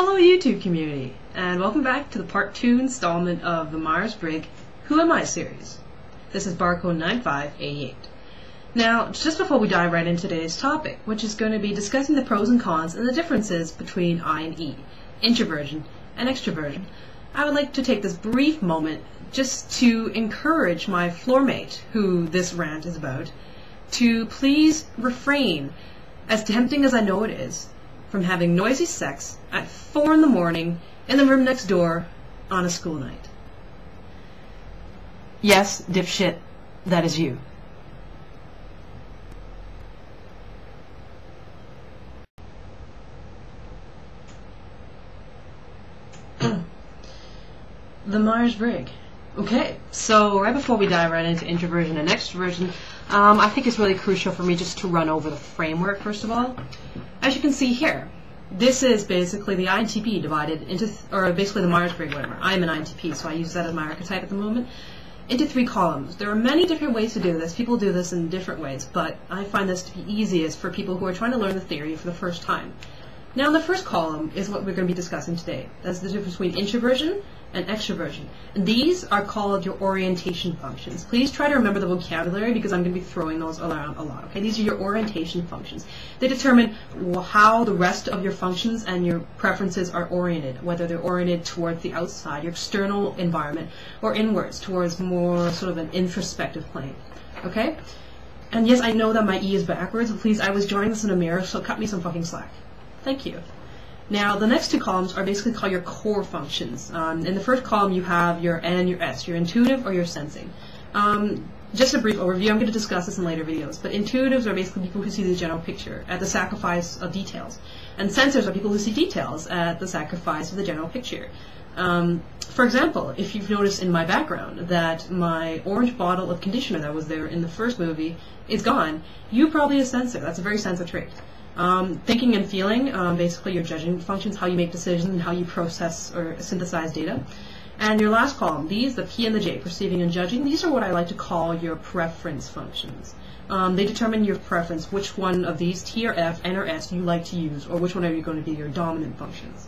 Hello YouTube community, and welcome back to the part 2 installment of the Myers-Briggs Who Am I series. This is barcode 9588. Now, just before we dive right into today's topic, which is going to be discussing the pros and cons and the differences between I and E, introversion and extroversion, I would like to take this brief moment just to encourage my floor mate, who this rant is about, to please refrain, as tempting as I know it is, from having noisy sex at 4 in the morning in the room next door on a school night. Yes, dipshit, that is you. The Myers-Briggs. Okay, so right before we dive right into introversion and extroversion, I think it's really crucial for me just to run over the framework first of all. As you can see here, this is basically the INTP divided into, or basically the Myers-Briggs, whatever. I'm an INTP, so I use that as my archetype at the moment, into 3 columns. There are many different ways to do this. People do this in different ways, but I find this to be easiest for people who are trying to learn the theory for the first time. Now, the first column is what we're going to be discussing today. That's the difference between introversion and extroversion. And these are called your orientation functions. Please try to remember the vocabulary because I'm going to be throwing those around a lot. Okay, these are your orientation functions. They determine how the rest of your functions and your preferences are oriented, whether they're oriented towards the outside, your external environment, or inwards, towards more sort of an introspective plane. Okay? And yes, I know that my E is backwards, but please, I was drawing this in a mirror, so cut me some fucking slack. Thank you. Now, the next 2 columns are basically called your core functions. In the first column, you have your N and your S, your intuitive or your sensing. Just a brief overview. I'm going to discuss this in later videos. But intuitives are basically people who see the general picture at the sacrifice of details. And sensors are people who see details at the sacrifice of the general picture. For example, if you've noticed in my background that my orange bottle of conditioner that was there in the first movie is gone, you probably a sensor. That's a very sensor trait. Thinking and feeling, basically your judging functions, how you make decisions and how you process or synthesize data. And your last column, these, the P and the J, perceiving and judging, these are what I like to call your preference functions. They determine your preference, which one of these, T or F, N or S, you like to use, or which one are you going to be your dominant functions.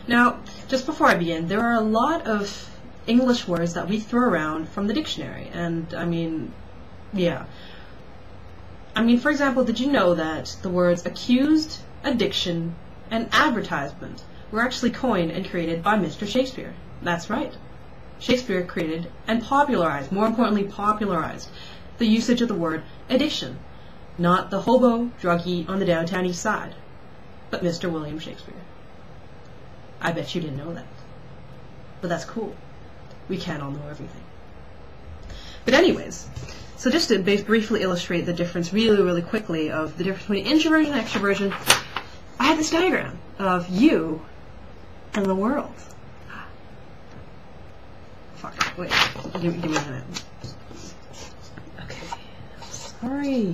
Now, just before I begin, there are a lot of English words that we throw around from the dictionary, and I mean, yeah. For example, did you know that the words accused, addiction, and advertisement were actually coined and created by Mr. Shakespeare? That's right. Shakespeare created and popularized, more importantly popularized, the usage of the word addiction. Not the hobo druggie on the downtown east side, but Mr. William Shakespeare. I bet you didn't know that. But that's cool. We can't all know everything. But anyways, so just to briefly illustrate the difference really quickly of the difference between introversion and extroversion, I have this diagram of you and the world. Fuck, wait, give me a minute. Okay, sorry.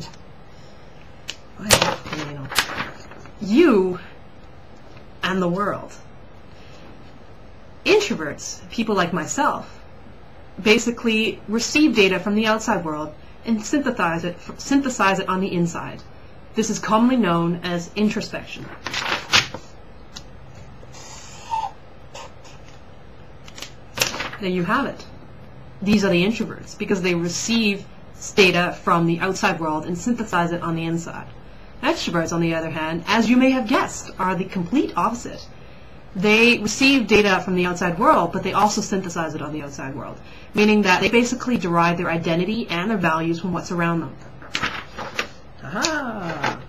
You and the world. Introverts, people like myself, basically receive data from the outside world and synthesize it on the inside. This is commonly known as introspection. There you have it. These are the introverts because they receive data from the outside world and synthesize it on the inside. Extroverts, on the other hand, as you may have guessed, are the complete opposite. They receive data from the outside world, but they also synthesize it on the outside world, meaning that they basically derive their identity and their values from what's around them. Aha!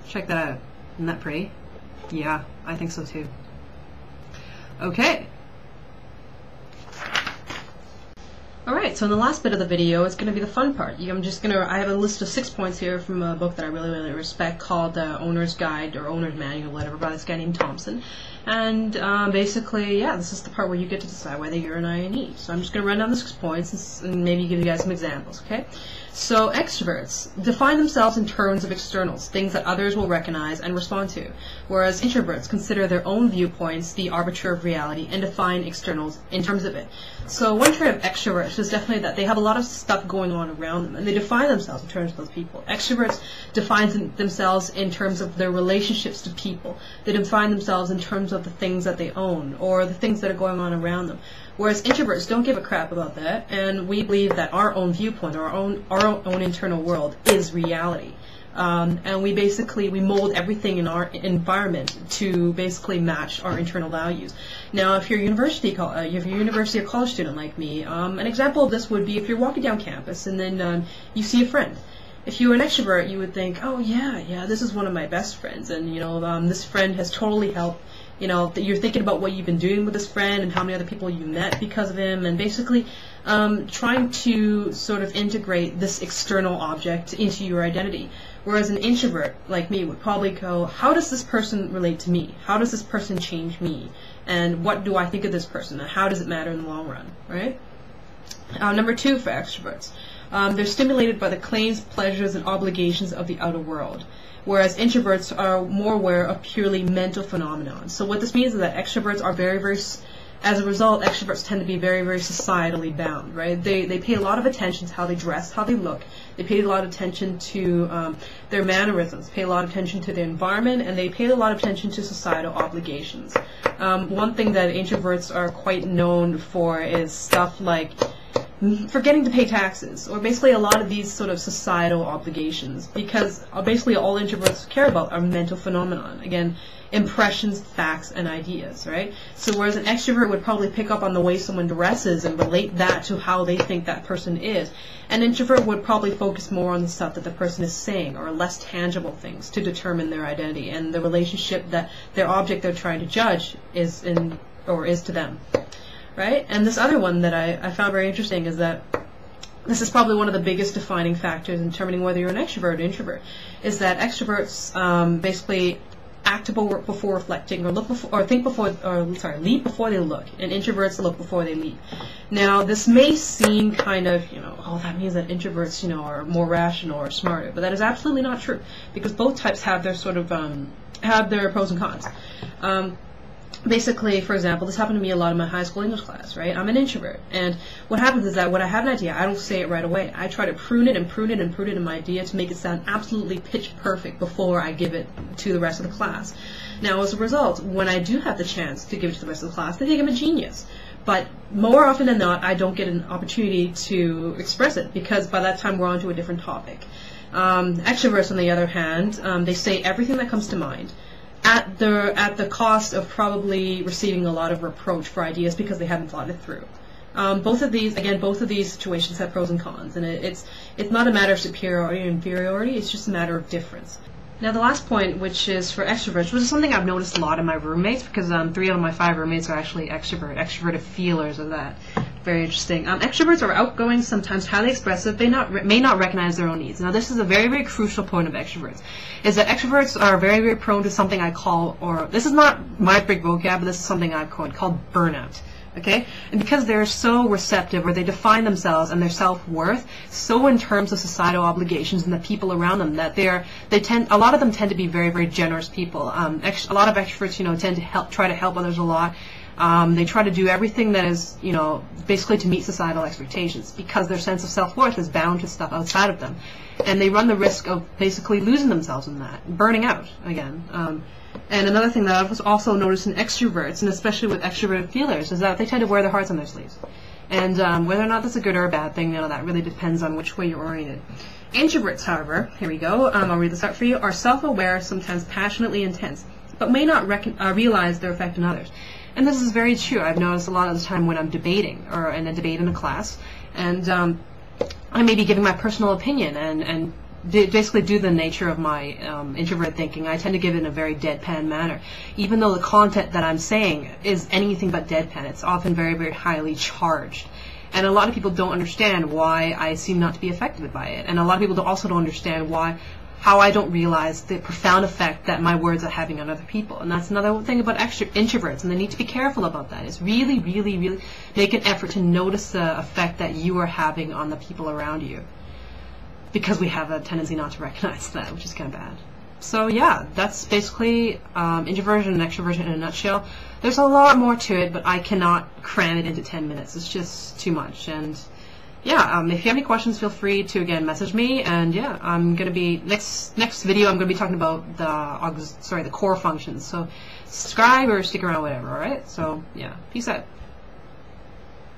Check that out. Isn't that pretty? Yeah, I think so too. Okay. Alright, so in the last bit of the video, it's going to be the fun part. I have a list of 6 points here from a book that I really respect called Owner's Guide or Owner's Manual, whatever, by this guy named Thompson. And basically, yeah, this is the part where you get to decide whether you're an INE. So I'm just going to run down the 6 points and maybe give you guys some examples, okay? So extroverts define themselves in terms of externals, things that others will recognize and respond to, whereas introverts consider their own viewpoints the arbiter of reality and define externals in terms of it. So one trait of extroverts is definitely that they have a lot of stuff going on around them, and they define themselves in terms of those people. Extroverts define themselves in terms of their relationships to people. They define themselves in terms of the things that they own or the things that are going on around them. Whereas introverts don't give a crap about that, and we believe that our own viewpoint, our own internal world is reality. And we mold everything in our environment to basically match our internal values. Now, if you're a university or college student like me, an example of this would be if you're walking down campus and then you see a friend. If you were an extrovert, you would think, oh yeah, this is one of my best friends, and this friend has totally helped. You're thinking about what you've been doing with this friend and how many other people you met because of him, and basically trying to sort of integrate this external object into your identity. Whereas an introvert like me would probably go, how does this person relate to me? How does this person change me? And what do I think of this person? And how does it matter in the long run, right? Number 2 for extroverts. They're stimulated by the claims, pleasures, and obligations of the outer world, whereas introverts are more aware of purely mental phenomena. So what this means is that extroverts are as a result, extroverts tend to be very, very societally bound, right? They pay a lot of attention to how they dress, how they look. They pay a lot of attention to their mannerisms, pay a lot of attention to their environment, and they pay a lot of attention to societal obligations. One thing that introverts are quite known for is stuff like forgetting to pay taxes, or basically a lot of these sort of societal obligations, because basically all introverts care about are mental phenomenon. Again, impressions, facts, and ideas, right? So whereas an extrovert would probably pick up on the way someone dresses and relate that to how they think that person is, an introvert would probably focus more on the stuff that the person is saying, or less tangible things to determine their identity and the relationship that their object they're trying to judge is to them. Right? And this other one that I found very interesting is that this is probably one of the biggest defining factors in determining whether you're an extrovert or introvert, is that extroverts basically act before reflecting, or leap before they look, and introverts look before they leap. Now, this may seem kind of, that means that introverts, are more rational or smarter, but that is absolutely not true, because both types have their sort of have their pros and cons. Basically, for example, this happened to me a lot in my high school English class, right? I'm an introvert, and what happens is that when I have an idea, I don't say it right away. I try to prune it in my idea to make it sound absolutely pitch perfect before I give it to the rest of the class. Now, as a result, when I do have the chance to give it to the rest of the class, they think I'm a genius. But more often than not, I don't get an opportunity to express it, because by that time we're on to a different topic. Extroverts, on the other hand, they say everything that comes to mind, at the cost of probably receiving a lot of reproach for ideas because they haven't thought it through. Both of these situations have pros and cons, and it's not a matter of superiority or inferiority, it's just a matter of difference. Now, the last point, which is for extroverts, which is something I've noticed a lot in my roommates, because 3 out of my 5 roommates are actually extroverted feelers of that. Very interesting. Extroverts are outgoing, sometimes highly expressive. They may not recognize their own needs. Now, this is a very, very crucial point of extroverts, is that extroverts are very, very prone to something I call, or this is not my big vocab, but this is something I've called burnout. Okay? And because they're so receptive, or they define themselves and their self-worth so in terms of societal obligations and the people around them, that a lot of them tend to be very, very generous people. A lot of extroverts, tend to try to help others a lot. They try to do everything that is, basically to meet societal expectations, because their sense of self-worth is bound to stuff outside of them. And they run the risk of basically losing themselves in that, burning out again. And another thing that I've also noticed in extroverts, and especially with extroverted feelers, is that they tend to wear their hearts on their sleeves. And whether or not that's a good or a bad thing, that really depends on which way you're oriented. Introverts, however, here we go, I'll read this out for you, are self-aware, sometimes passionately intense, but may not realize their effect on others. And this is very true. I've noticed a lot of the time when I'm debating, or in a debate in a class, and I may be giving my personal opinion, and basically due to the nature of my introvert thinking, I tend to give it in a very deadpan manner. Even though the content that I'm saying is anything but deadpan, it's often very, very highly charged. And a lot of people don't understand why I seem not to be affected by it. And a lot of people also don't understand why how I don't realize the profound effect that my words are having on other people. And that's another thing about introverts, and they need to be careful about that, is really, really, really make an effort to notice the effect that you are having on the people around you. Because we have a tendency not to recognize that, which is kind of bad. So yeah, that's basically introversion and extroversion in a nutshell. There's a lot more to it, but I cannot cram it into 10 minutes. It's just too much. And yeah, if you have any questions, feel free to, again, message me. And yeah, I'm going to be, next video, I'm going to be talking about the core functions. So subscribe or stick around, whatever, alright? So yeah, peace out.